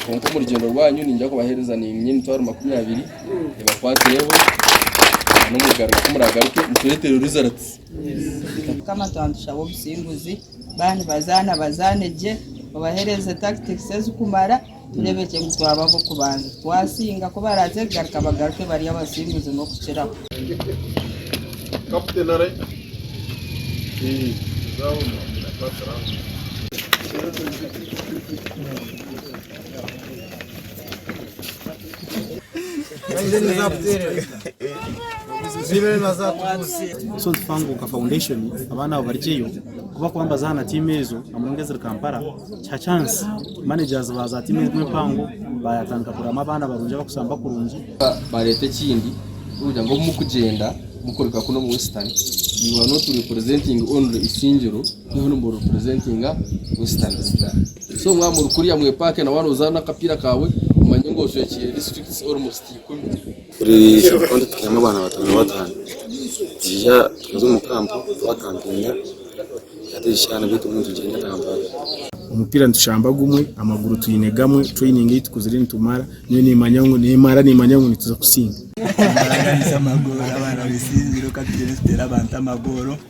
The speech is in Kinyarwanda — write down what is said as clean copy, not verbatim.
Konko mu rugendo rwanyu ninjya kubahereza ni imyitwaro 20 ibakwatereho n'umugaruka kumuragaruke muturetere results kama twandusha obusimbuzi bani bazaneje babahereze tactics ezikumara turebeke mutwaba bo kubanza twasinga ko baraze garuka bagaruke bari abasimbuzi no kuciraho Captain Are zawo na patara so tufanguka foundation abana barijeyo kuba kwambaza hana team ezo amongeza Kampala cha chance managers baza team mpango bayatanga kurama abana barunje bakusamba kurunji barete kindi urujya ngo mukugenda mukoreka kuno mu Western you are not representing only Isingiro you are representing Western so mwamuru kuriya mwe park na wano uzana kapira kawe umanye ngo ushekeye districts almost 10 kuri sekonde tukama abana batanu jija tuzo mu kampo twakampinga yadishana bitu muntu genda Kampala umupira ntushamba gumwe amaguru tuyinegamwe training yitukuzire nitumara niyo nimanya ngo nituza kusinga Agaragaza amagoro abana bisinziro katugene stera abantu amagoro